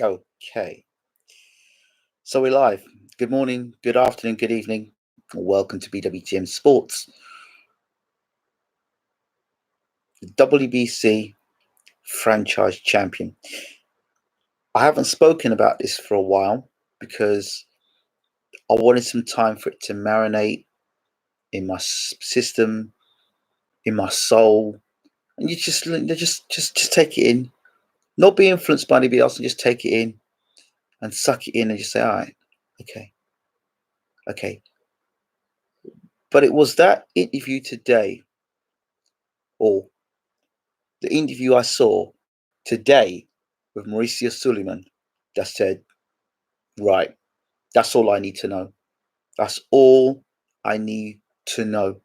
Okay, so we're live. Good morning, good afternoon, good evening. Welcome to BWTM Sports, the WBC franchise champion. I haven't spoken about this for a while because I wanted some time for it to marinate in my system, in my soul, and you just take it in. Not be influenced by anybody else, and just take it in and suck it in, and just say, "All right, okay, okay." But it was that interview today, or the interview I saw today with Mauricio Suleiman that said, right, that's all I need to know. That's all I need to know.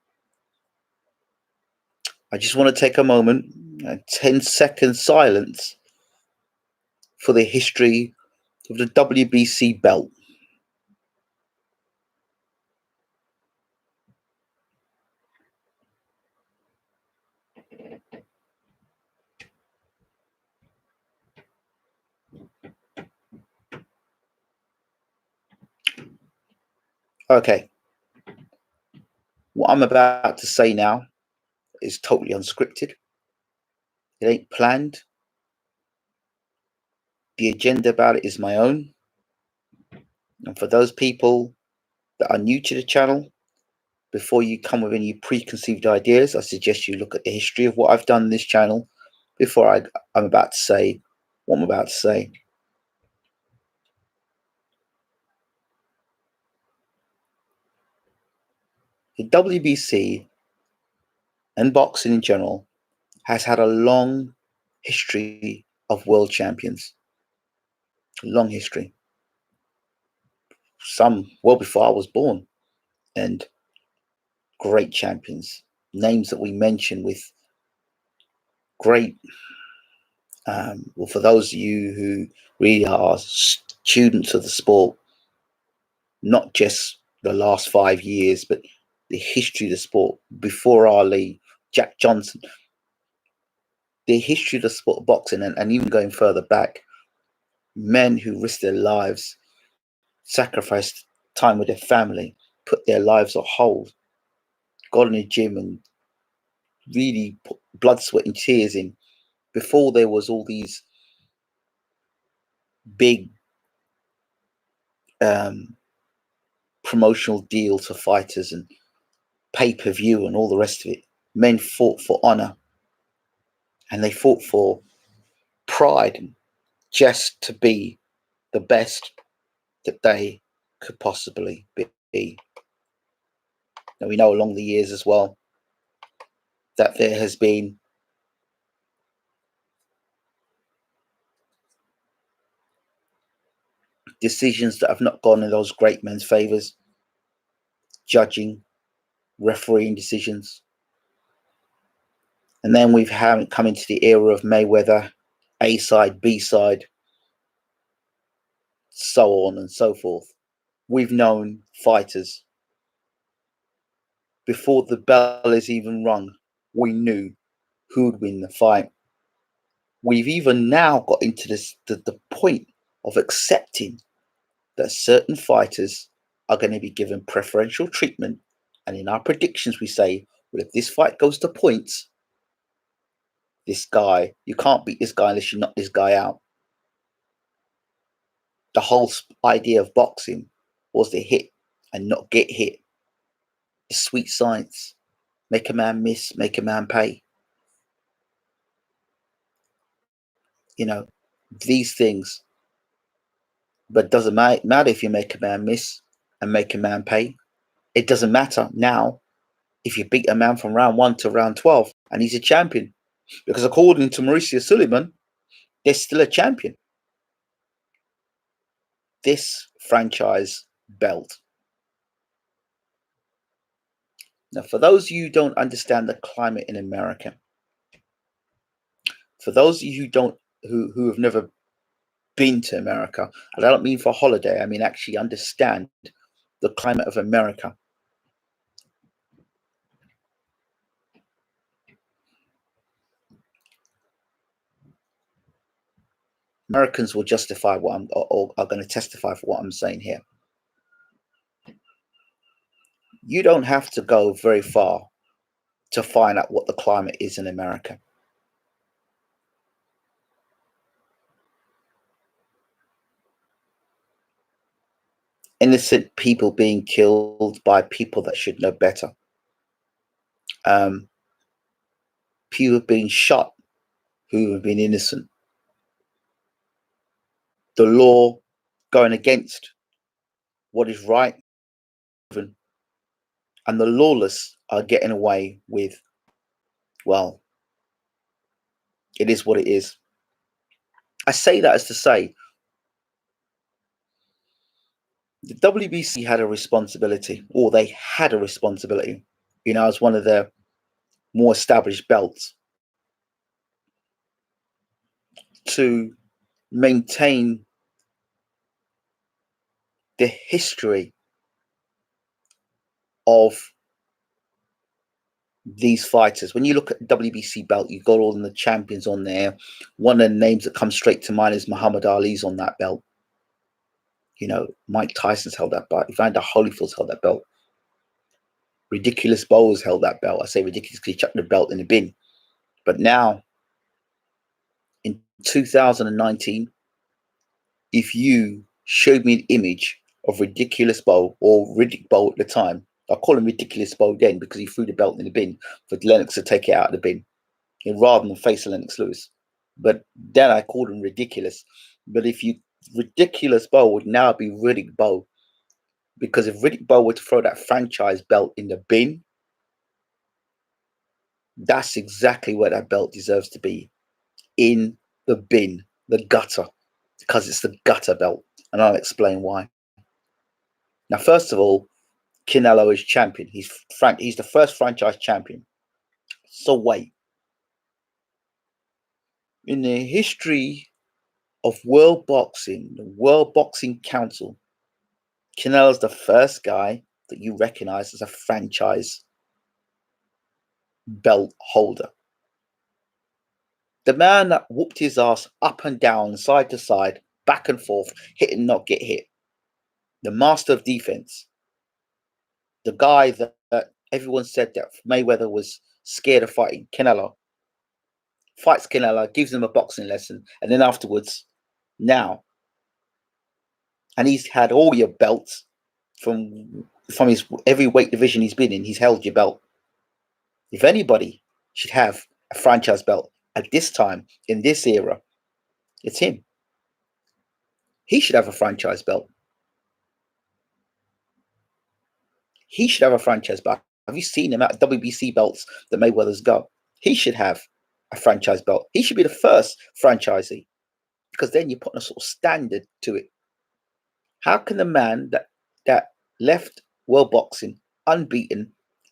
I just want to take a moment, a 10-second silence for the history of the WBC belt. Okay, what I'm about to say now is totally unscripted. It ain't planned. The agenda about it is my own. And for those people that are new to the channel, before you come with any preconceived ideas, I suggest you look at the history of what I've done in this channel before I'm about to say what I'm about to say. The WBC and boxing in general has had a long history of world champions. Long history. Some well before I was born. And great champions. Names that we mention with great, well, for those of you who really are students of the sport, not just the last 5 years, but the history of the sport before Ali, Jack Johnson, the history of the sport of boxing, and even going further back, men who risked their lives, sacrificed time with their family, put their lives on hold, got in the gym and really put blood, sweat, and tears in before there was all these big um, promotional deals for fighters and pay-per-view and all the rest of it. Men fought for honor and they fought for pride and just to be the best that they could possibly be. Now we know along the years as well that there has been decisions that have not gone in those great men's favors, judging, refereeing decisions. And then we've come into the era of Mayweather, A side, B side, so on and so forth. We've known fighters before the bell is even rung. We knew who would win the fight. We've even now got into the point of accepting that certain fighters are going to be given preferential treatment. And in our predictions, we say, well, if this fight goes to points, this guy, you can't beat this guy unless you knock this guy out. The whole idea of boxing was to hit and not get hit. The sweet science. Make a man miss, make a man pay. You know, these things. But it doesn't matter if you make a man miss and make a man pay. It doesn't matter now if you beat a man from round 1 to round 12 and he's a champion. Because according to Mauricio Suleiman, they're still a champion. This franchise belt. Now, for those of you who don't understand the climate in America, for those of you who have never been to America, and I don't mean for holiday, I mean actually understand the climate of America. Americans will justify what I'm, or are going to testify for what I'm saying here. You don't have to go very far to find out what the climate is in America. Innocent people being killed by people that should know better. People being shot who have been innocent. The law going against what is right, and the lawless are getting away with, well, it is what it is. I say that as to say the WBC had a responsibility, or they had a responsibility, as one of the more established belts, to maintain the history of these fighters. When you look at the WBC belt, you've got all the champions on there. One of the names that comes straight to mind is Muhammad Ali's on that belt. Mike Tyson's held that belt. Evander Holyfield's held that belt. Ridiculous Bowles held that belt. I say ridiculous because he chucked the belt in the bin. But now, in 2019, if you showed me an image of Ridiculous Bowl, or Riddick Bowl at the time, I call him Ridiculous Bowl then because he threw the belt in the bin for Lennox to take it out of the bin, rather than face Lennox Lewis. But then I called him ridiculous. But Ridiculous Bowl would now be Riddick Bowl, because if Riddick Bowl were to throw that franchise belt in the bin, that's exactly where that belt deserves to be, in the bin, the gutter, because it's the gutter belt, and I'll explain why. Now, first of all, Canelo is champion. He's the first franchise champion. So wait, in the history of world boxing, the World Boxing Council, Canelo's the first guy that you recognize as a franchise belt holder. The man that whooped his ass up and down, side to side, back and forth, hit and not get hit. The master of defense. The guy that everyone said that Mayweather was scared of fighting. Canelo fights Canelo, gives him a boxing lesson, and then afterwards, now, and he's had all your belts from his every weight division he's been in. He's held your belt. If anybody should have a franchise belt at this time, in this era, it's him. He should have a franchise belt. He should have a franchise belt. Have you seen him at WBC belts that Mayweather's got? He should have a franchise belt. He should be the first franchisee, because then you're putting a sort of standard to it. How can the man that left world boxing unbeaten,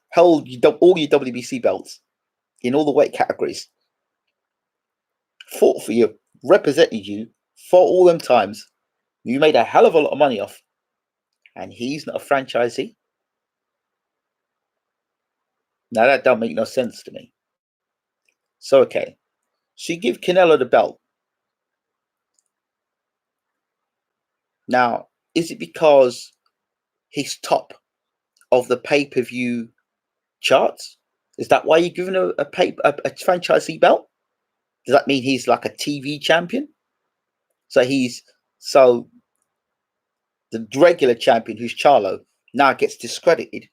held all your WBC belts in all the weight categories, fought for you, represented you for all them times, you made a hell of a lot of money off, and he's not a franchisee? Now that don't make no sense to me. So okay, so you give Canelo the belt. Now, is it because he's top of the pay-per-view charts? Is that why you're giving a franchisee belt? Does that mean he's like a TV champion? So the regular champion, who's Charlo, now gets discredited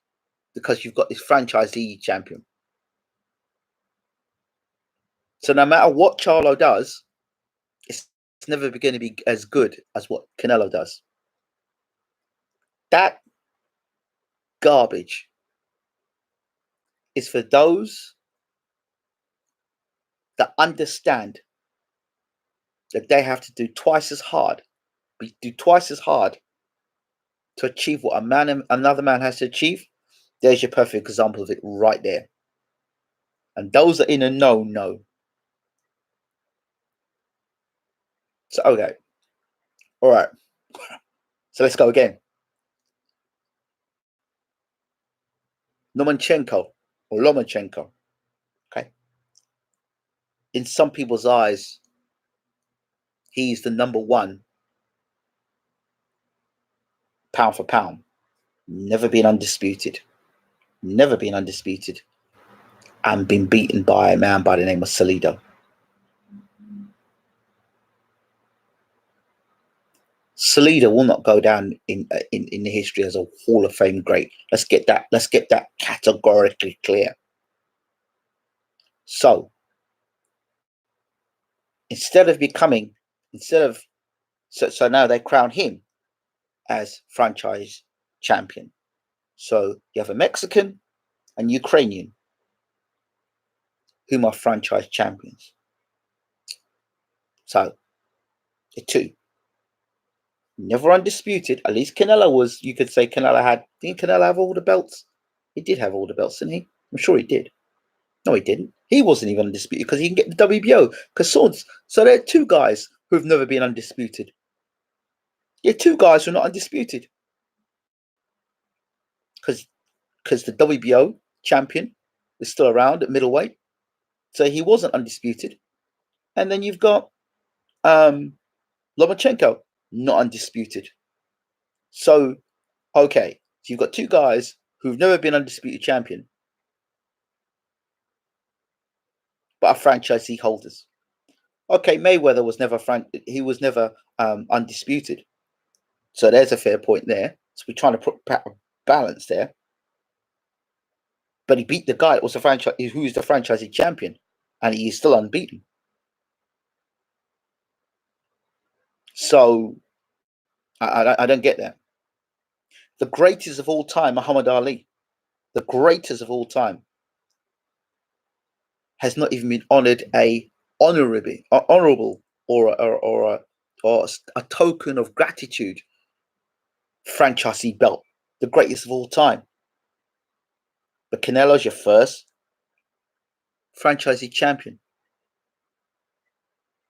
because you've got this franchisee champion. So no matter what Charlo does, it's never going to be as good as what Canelo does. That garbage is for those that understand that they have to do twice as hard to achieve what another man has to achieve. There's your perfect example of it right there. And those that are in a know. So okay, all right. So let's go again. Lomachenko. Okay. In some people's eyes, He's the number one pound for pound. Never been undisputed. Never been undisputed. And been beaten by a man by the name of Salido. Salido will not go down in the history as a Hall of Fame great. Let's get that categorically clear. So so now they crown him as franchise champion. So you have a Mexican and Ukrainian whom are franchise champions. So the two. Never undisputed. At least Canelo was, you could say didn't Canelo have all the belts? He did have all the belts, didn't he? I'm sure he did. No, he didn't. He wasn't even undisputed because he can get the WBO. So there are two guys who've never been undisputed. Yeah, two guys who are not undisputed. Because the WBO champion is still around at middleweight. So he wasn't undisputed. And then you've got Lomachenko, not undisputed. So, okay. So you've got two guys who've never been undisputed champion, but are franchisee holders. Okay, Mayweather was never undisputed. So there's a fair point there. So we're trying to put a balance there. But he beat the guy that was who's the franchisee champion, and he is still unbeaten. So I don't get that. The greatest of all time, Muhammad Ali, the greatest of all time, has not even been honored a honorable or a token of gratitude franchisee belt, the greatest of all time. But Canelo's your first franchisee champion.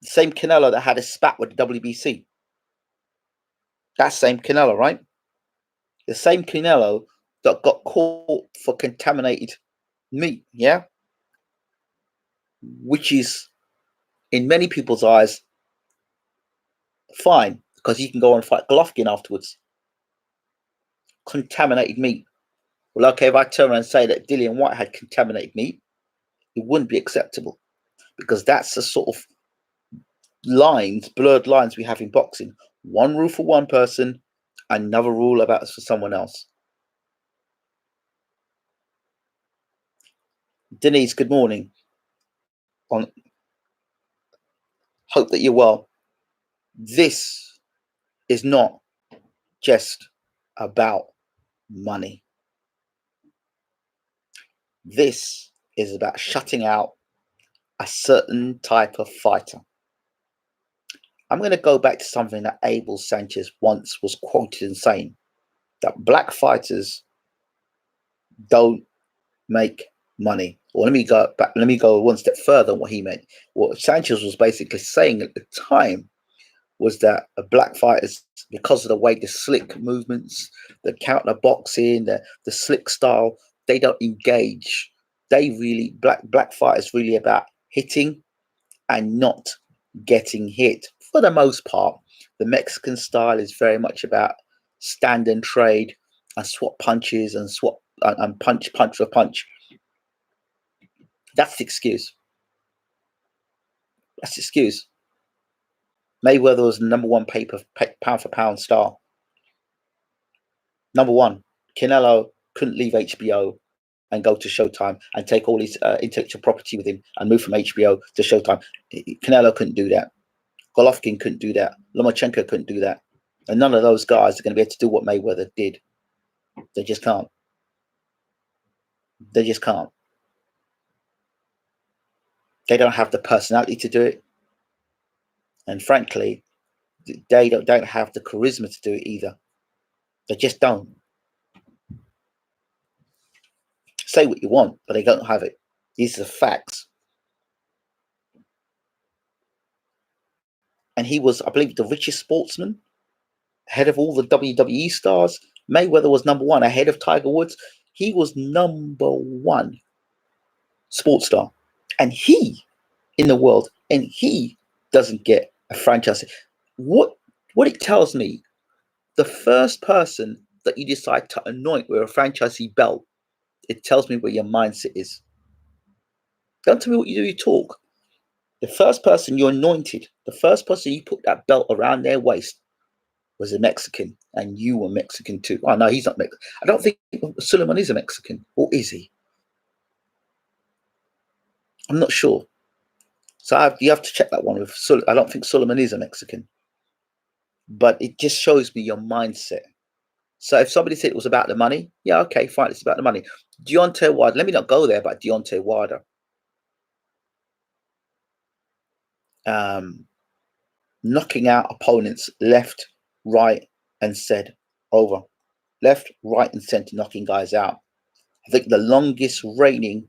The same Canelo that had a spat with the WBC. That same Canelo, right? The same Canelo that got caught for contaminated meat, yeah? Which is, in many people's eyes, fine, because he can go and fight Golovkin afterwards. Contaminated meat. Well, okay, if I turn around and say that Dillian Whyte had contaminated meat, it wouldn't be acceptable, because that's the sort of blurred lines we have in boxing. One rule for one person, another rule about for someone else. Denise, good morning. Hope that you're well. This is not just about money. This is about shutting out a certain type of fighter. I'm going to go back to something that Abel Sanchez once was quoted in saying, that black fighters don't make money. Or let me go one step further on what he meant. What Sanchez was basically saying at the time was that black fighters, because of the way the slick movements, the counter boxing, the slick style, they don't engage. Black fighters really about hitting and not getting hit. For the most part, the Mexican style is very much about stand and trade and swap punches and punch for punch. That's the excuse. That's the excuse. Mayweather was the number one pound for pound star. Number one. Canelo couldn't leave HBO and go to Showtime and take all his intellectual property with him and move from HBO to Showtime. Canelo couldn't do that. Golovkin couldn't do that. Lomachenko couldn't do that. And none of those guys are going to be able to do what Mayweather did. They just can't. They just can't. They don't have the personality to do it. And frankly, they don't have the charisma to do it either. They just don't. Say what you want, but they don't have it. These are the facts. And he was, I believe, the richest sportsman, ahead of all the WWE stars. Mayweather was number one, ahead of Tiger Woods. He was number one sports star. And he, in the world, and he doesn't get a franchise. What it tells me, the first person that you decide to anoint with a franchisee belt, it tells me where your mindset is. Don't tell me what you do, you talk. The first person you anointed, the first person you put that belt around their waist was a Mexican, and you were Mexican too. Oh, no, he's not Mexican. I don't think Suleiman is a Mexican, or is he? I'm not sure. So you have to check that one with I don't think Suleiman is a Mexican, but it just shows me your mindset. So if somebody said it was about the money, yeah, okay, fine, it's about the money. Deontay Wilder, let me not go there, but Deontay Wilder, knocking out opponents left, right, and said over, left, right, and centre, knocking guys out. I think the longest reigning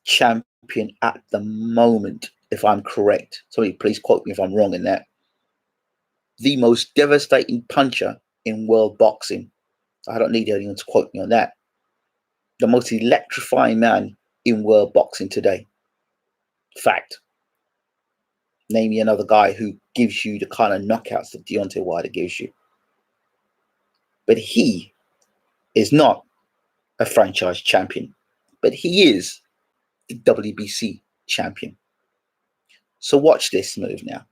champion at the moment, if I'm correct. Somebody please quote me if I'm wrong in that. The most devastating puncher in world boxing. I don't need anyone to quote me on that. The most electrifying man in world boxing today. Fact. Name me another guy who gives you the kind of knockouts that Deontay Wilder gives you. But he is not a franchise champion, but he is the WBC champion. So watch this move now.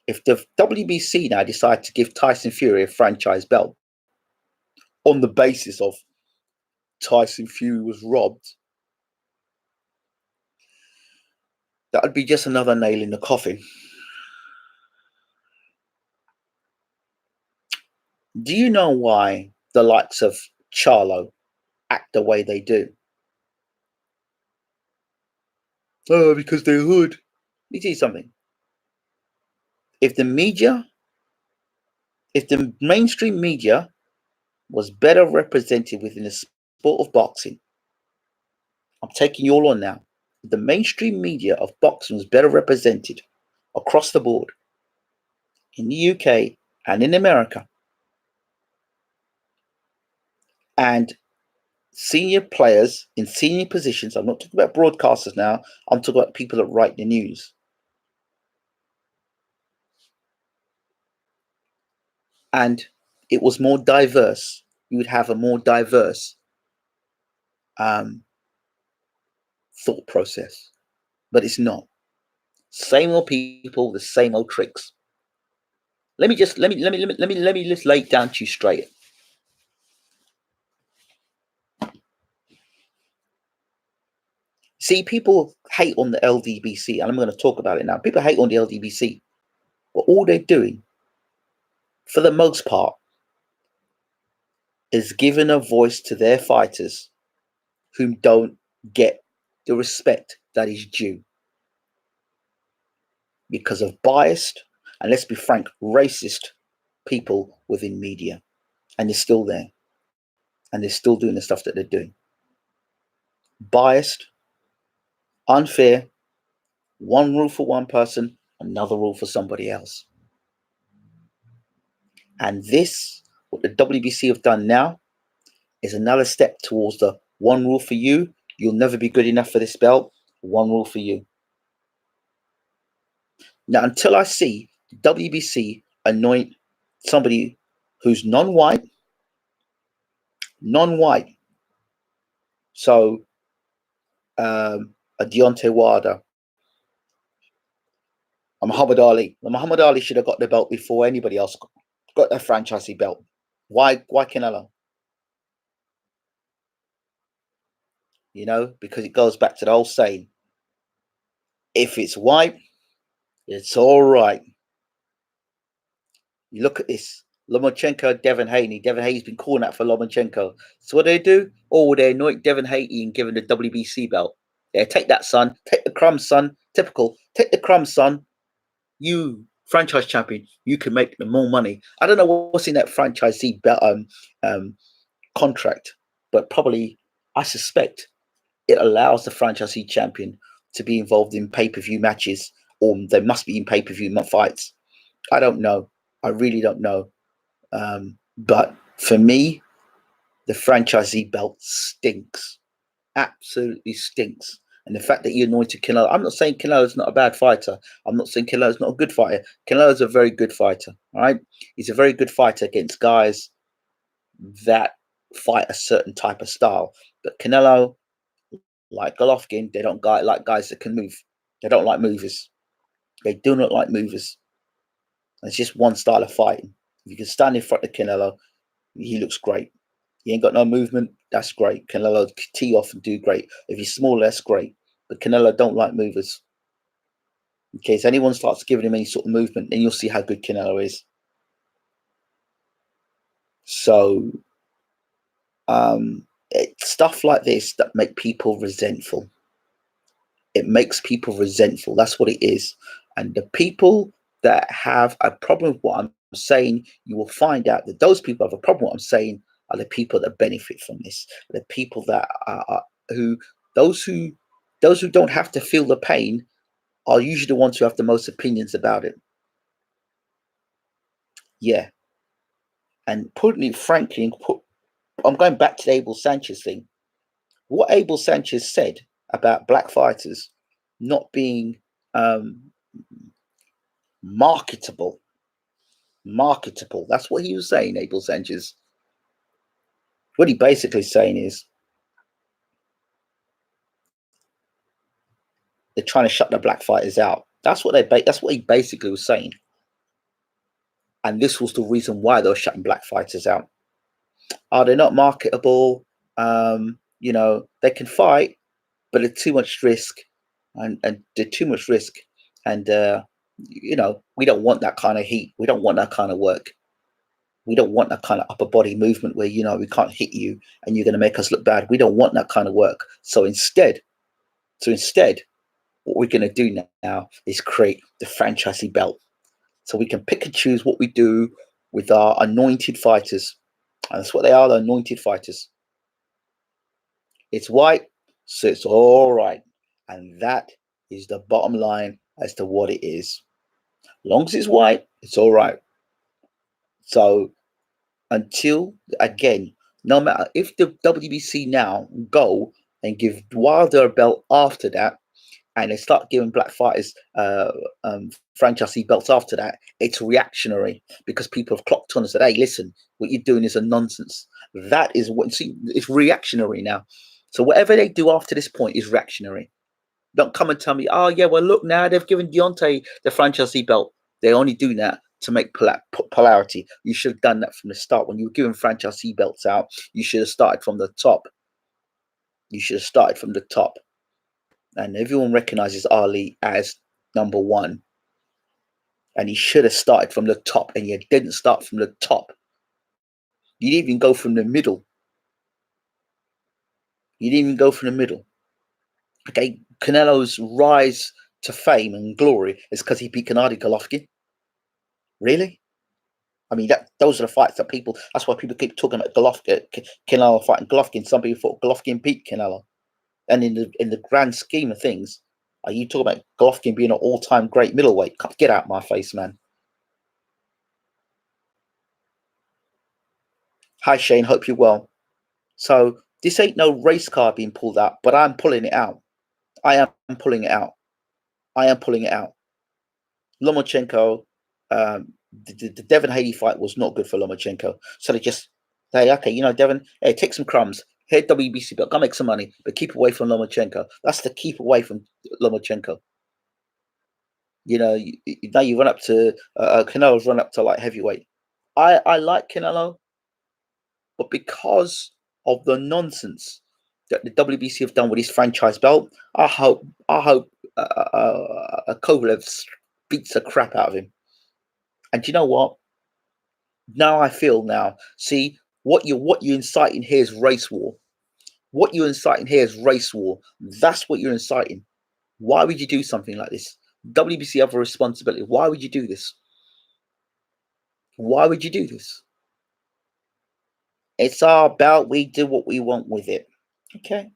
If the WBC now decide to give Tyson Fury a franchise belt on the basis of Tyson Fury was robbed, that would be just another nail in the coffin. Do you know why the likes of Charlo act the way they do? Oh, because they're hood. Let me tell you something. If the mainstream media was better represented within the sport of boxing, I'm taking you all on now. The mainstream media of boxing was better represented across the board in the UK and in America, and senior players in senior positions, I'm not talking about broadcasters now, I'm talking about people that write the news. And it was more diverse. You would have a more diverse thought process, but it's not. Same old people, the same old tricks. Let me just lay it down to you straight. See, people hate on the LDBC, and I'm going to talk about it now. People hate on the LDBC, but all they're doing, for the most part, is giving a voice to their fighters who don't get the respect that is due because of biased, and let's be frank, racist people within media. And they're still there. And they're still doing the stuff that they're doing. Biased, unfair, one rule for one person, another rule for somebody else. And this, what the WBC have done now, is another step towards the one rule for you. You'll never be good enough for this belt. One rule for you. Now, until I see WBC anoint somebody who's non-white, so a Deontay Wilder, a Muhammad Ali. Muhammad Ali should have got the belt before anybody else got their franchisee belt. Why Canelo? You know, because it goes back to the old saying, if it's white, it's all right. You look at this. Lomachenko, Devin Haney. Devin Haney's been calling out for Lomachenko. So what do? Oh, they anoint Devin Haney and give him the WBC belt. Yeah, take that, son. Take the crumbs, son. Typical. Take the crumbs, son. You franchise champion, you can make more money. I don't know what's in that franchisee contract, but probably I suspect it allows the franchisee champion to be involved in pay-per-view matches, or they must be in pay-per-view fights. I don't know. I really don't know. But for me, the franchisee belt stinks. Absolutely stinks. And the fact that you anointed Canelo, I'm not saying Canelo's not a bad fighter. I'm not saying Canelo's not a good fighter. Canelo's a very good fighter. All right, he's a very good fighter against guys that fight a certain type of style. But Canelo, like Golovkin, they don't like guys that can move. They don't like movers. They do not like movers. It's just one style of fighting. If you can stand in front of Canelo, he looks great. He ain't got no movement, that's great. Canelo tee off and do great. If he's small, that's great. But Canelo don't like movers. In case anyone starts giving him any sort of movement, then you'll see how good Canelo is. So it's stuff like this that make people resentful. It makes people resentful. That's what it is. And the people that have a problem with what I'm saying, you will find out that those people have a problem with what I'm saying are the people that benefit from this. The people that are those who don't have to feel the pain are usually the ones who have the most opinions about it. Yeah. And putting it frankly, I'm going back to the Abel Sanchez thing. What Abel Sanchez said about black fighters not being marketable. That's what he was saying, Abel Sanchez. What he basically saying is they're trying to shut the black fighters out. That's what that's what he basically was saying. And this was the reason why they were shutting black fighters out. Are they not marketable? They can fight, but it's too much risk, and they're too much risk. And we don't want that kind of heat. We don't want that kind of work. We don't want that kind of upper body movement where we can't hit you and you're going to make us look bad. We don't want that kind of work. So instead, what we're going to do now is create the franchisee belt, so we can pick and choose what we do with our anointed fighters. And that's what they are, the anointed fighters. It's white, so it's all right. And that is the bottom line as to what it is. As long as it's white, it's all right. So until, again, no matter if the WBC now go and give Wilder a belt after that, and they start giving black fighters franchisee belts after that, it's reactionary because people have clocked on and said, hey, listen, what you're doing is a nonsense. That is what, see, it's reactionary now. So whatever they do after this point is reactionary. Don't come and tell me, oh, yeah, well, look, now they've given Deontay the franchisee belt. They only do that to make polarity. You should have done that from the start. When you were giving franchisee belts out, you should have started from the top. And everyone recognizes Ali as number one. And he should have started from the top. And you didn't start from the top. You didn't even go from the middle. Okay, Canelo's rise to fame and glory is because he beat Gennady Golovkin. Really? I mean, those are the fights that people. That's why people keep talking about Canelo fighting Golovkin. Some people thought Golovkin beat Canelo, and in the grand scheme of things, are you talking about Golovkin being an all-time great middleweight? Get out my face, man. Hi Shane, hope you're well. So this ain't no race card being pulled out, but I'm pulling it out. I am pulling it out. Lomachenko, the Devin Haney fight was not good for Lomachenko. So they just say, okay, Devin, hey, take some crumbs. Here, WBC belt, go make some money, but keep away from Lomachenko. That's the keep away from Lomachenko. Now you run up to Canelo's run up to like heavyweight. I like Canelo, but because of the nonsense that the WBC have done with his franchise belt, I hope Kovalev beats the crap out of him. And you know what? Now I feel see what you're inciting here is race war. That's what you're inciting. Why would you do something like this? WBC have a responsibility. Why would you do this? It's our belt. We do what we want with it. Okay.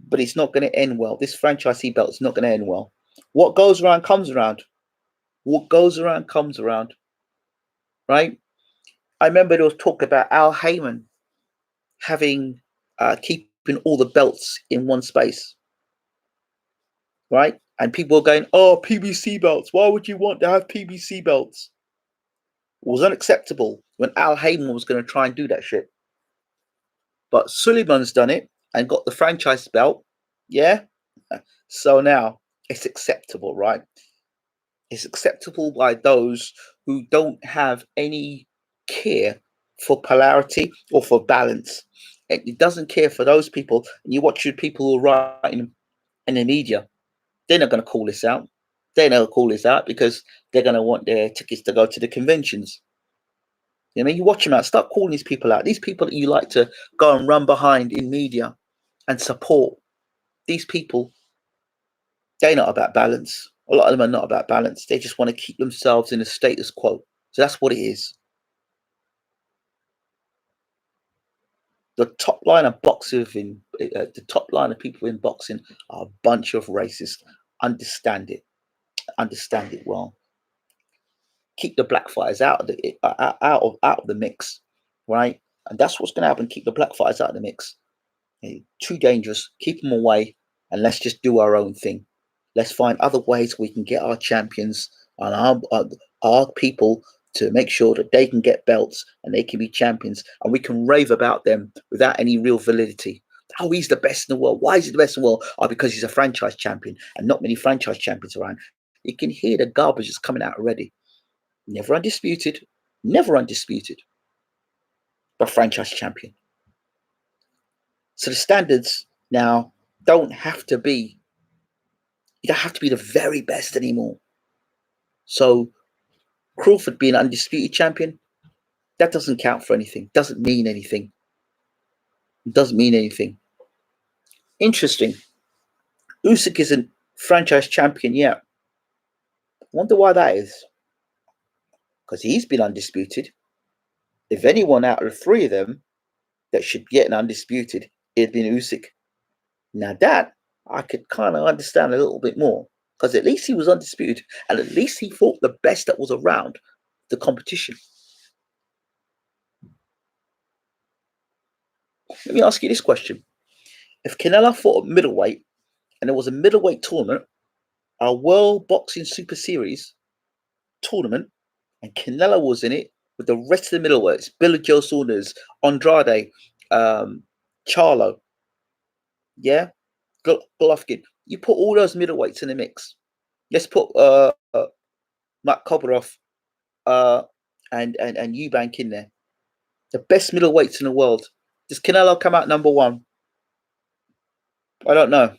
But it's not going to end well. This franchisee belt is not going to end well. What goes around comes around. Right? I remember there was talk about Al Heyman having keeping all the belts in one space, right? And people are going, "Oh, PBC belts. Why would you want to have PBC belts?" It was unacceptable when Al Heyman was going to try and do that shit. But Suleiman's done it and got the franchise belt. Yeah. So now it's acceptable, right? It's acceptable by those who don't have any care for polarity or for balance. It doesn't care for those people. And you watch the people who are writing in the media, they're not going to call this out. They're not going to call this out because they're going to want their tickets to go to the conventions. You know, you watch them out. Start calling these people out. These people that you like to go and run behind in media and support. These people, they're not about balance. A lot of them are not about balance. They just want to keep themselves in a status quo. So that's what it is. The top line of boxers the top line of people in boxing are a bunch of racists. Understand it. Understand it well. Keep the black fighters out of the mix, right? And that's what's going to happen. Keep the black fighters out of the mix. Too dangerous. Keep them away, and let's just do our own thing. Let's find other ways we can get our champions and our people to make sure that they can get belts and they can be champions, and we can rave about them without any real validity. Oh, he's the best in the world. Why is he the best in the world? Oh, because he's a franchise champion, and not many franchise champions around. You can hear the garbage is coming out already. Never undisputed, but franchise champion. So the standards now don't have to be, you don't have to be the very best anymore. So Crawford being undisputed champion, that doesn't count for anything. Doesn't mean anything. Doesn't mean anything. Interesting. Usyk isn't franchise champion yet. I wonder why that is. Because he's been undisputed. If anyone out of the three of them that should get an undisputed, it'd been Usyk. Now that I could kind of understand a little bit more. Because at least he was undisputed, and at least he fought the best that was around the competition. Let me ask you this question. If Canelo fought at middleweight and there was a middleweight tournament, a World Boxing Super Series tournament, and Canelo was in it with the rest of the middleweights, Billy Joe Saunders, Andrade, Charlo, yeah, Golovkin. You put all those middleweights in the mix. Let's put Matt Kobrov and Eubank in there. The best middleweights in the world. Does Canelo come out number one? I don't know.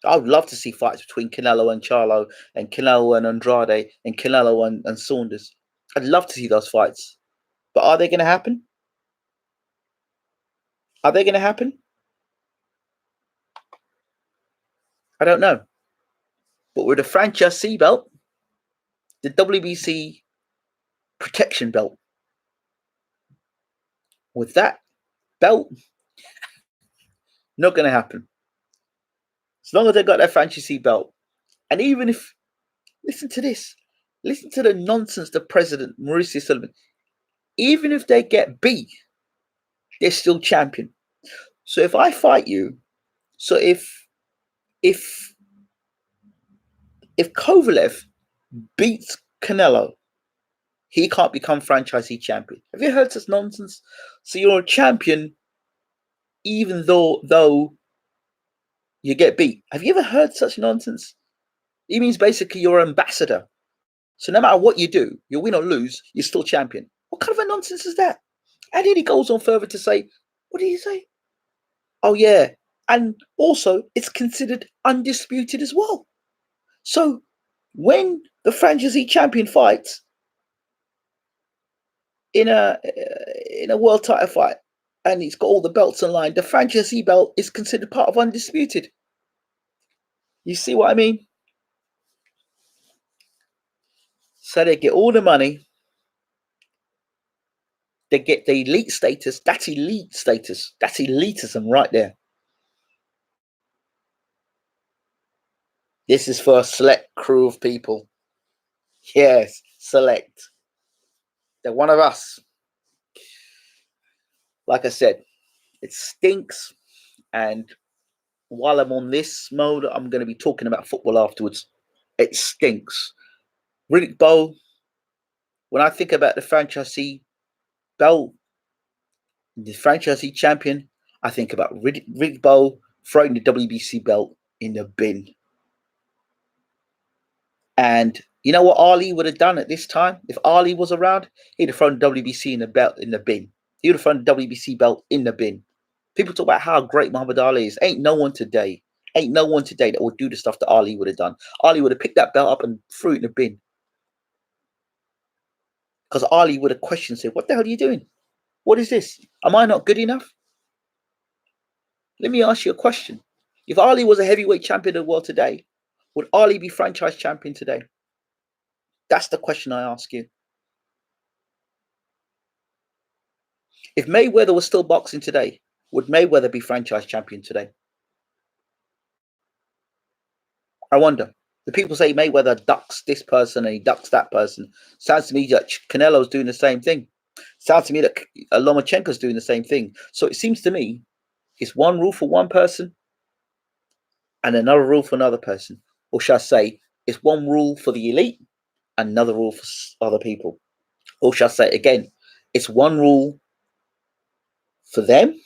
I would love to see fights between Canelo and Charlo and Canelo and Andrade and Canelo and Saunders. I'd love to see those fights. But are they going to happen? Are they going to happen? I don't know. But with the franchise C belt, the WBC protection belt, with that belt, not going to happen. As long as they got that franchise C belt. And even if, listen to this, listen to the nonsense the president, Mauricio Sullivan, even if they get beat, they're still champion. So if I fight you, so if Kovalev beats Canelo, he can't become franchisee champion. Have you heard such nonsense? So you're a champion even though you get beat. Have you ever heard such nonsense? It means basically you're an ambassador. So no matter what you do, you win or lose, you're still champion. What kind of a nonsense is that? And then he goes on further to say, what did he say? Oh yeah. And also it's considered undisputed as well. So when the franchisee champion fights in a world title fight and he's got all the belts on line, the franchisee belt is considered part of undisputed. You see what I mean? So they get all the money. They get the elite status. That's elite status. That's elitism right there. This is for a select crew of people. Yes, select. They're one of us. Like I said, It stinks. And while I'm on this mode, I'm going to be talking about football afterwards. It stinks. Riddick Bowe, when I think about the franchisee belt, the franchisee champion, I think about Riddick Bowe throwing the WBC belt in the bin. And you know what Ali would have done at this time? If Ali was around, he'd have thrown the WBC in the belt in the bin. He would have thrown the WBC belt in the bin. People talk about how great Muhammad Ali is. Ain't no one today that would do the stuff that Ali would have done. Ali would have picked that belt up and threw it in the bin. Because Ali would have questioned, said, "What the hell are you doing? What is this? Am I not good enough?" Let me ask you a question. If Ali was a heavyweight champion of the world today, would Ali be franchise champion today? That's the question I ask you. If Mayweather was still boxing today, would Mayweather be franchise champion today? I wonder. The people say Mayweather ducks this person and he ducks that person. Sounds to me that Canelo's doing the same thing. Sounds to me that Lomachenko's doing the same thing. So it seems to me it's one rule for one person and another rule for another person. Or shall I say, it's one rule for the elite and another rule for other people. Or shall I say it again, it's one rule for them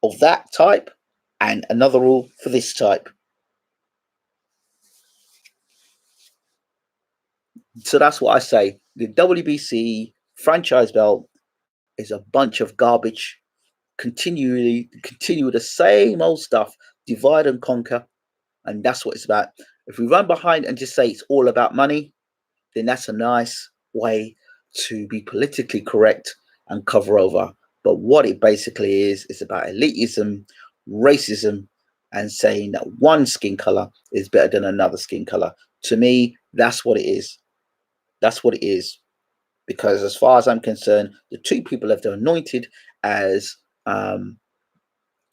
of that type and another rule for this type. So that's what I say. The WBC franchise belt is a bunch of garbage. Continue the same old stuff, divide and conquer, and that's what it's about. If we run behind and just say it's all about money, then that's a nice way to be politically correct and cover over. But what it basically is about elitism, racism, and saying that one skin color is better than another skin color. To me, that's what it is. That's what it is. Because as far as I'm concerned, the two people that are anointed as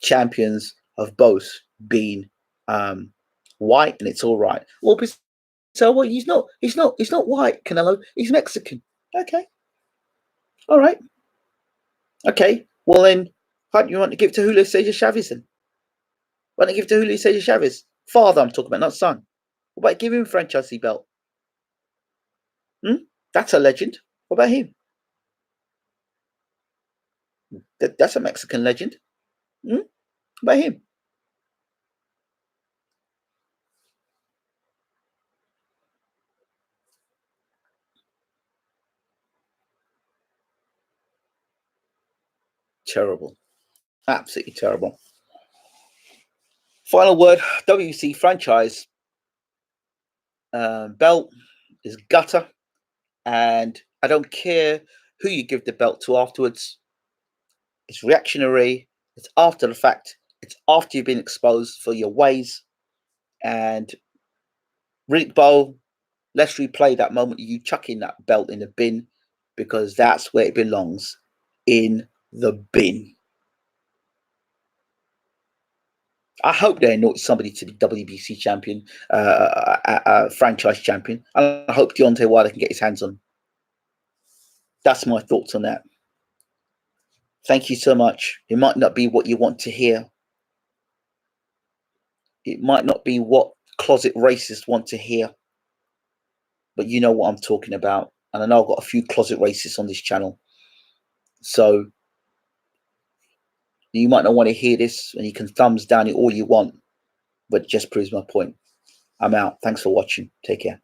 champions have both been white, and it's all right. Well, so well, he's not white, Canelo. He's Mexican. Okay, all right. Okay, well then, how do you want to give to Julio Cesar Chavez then? Why don't you give to Julio Cesar Chavez? Father, I'm talking about, not son. What about give him a franchisee belt? That's a legend. What about him? That's a Mexican legend. What about him? Terrible. Absolutely terrible. Final word, WC franchise belt is gutter, and I don't care who you give the belt to afterwards. It's reactionary. It's after the fact. It's after you've been exposed for your ways. And Riddick Bowe, let's replay that moment of you chucking that belt in the bin, because that's where it belongs, in the bin. I hope they anoint somebody to be WBC champion, franchise champion. And I hope Deontay Wilder can get his hands on. That's my thoughts on that. Thank you so much. It might not be what you want to hear. It might not be what closet racists want to hear. But you know what I'm talking about. And I know I've got a few closet racists on this channel. So you might not want to hear this, and you can thumbs down it all you want, but it just proves my point. I'm out. Thanks for watching. Take care.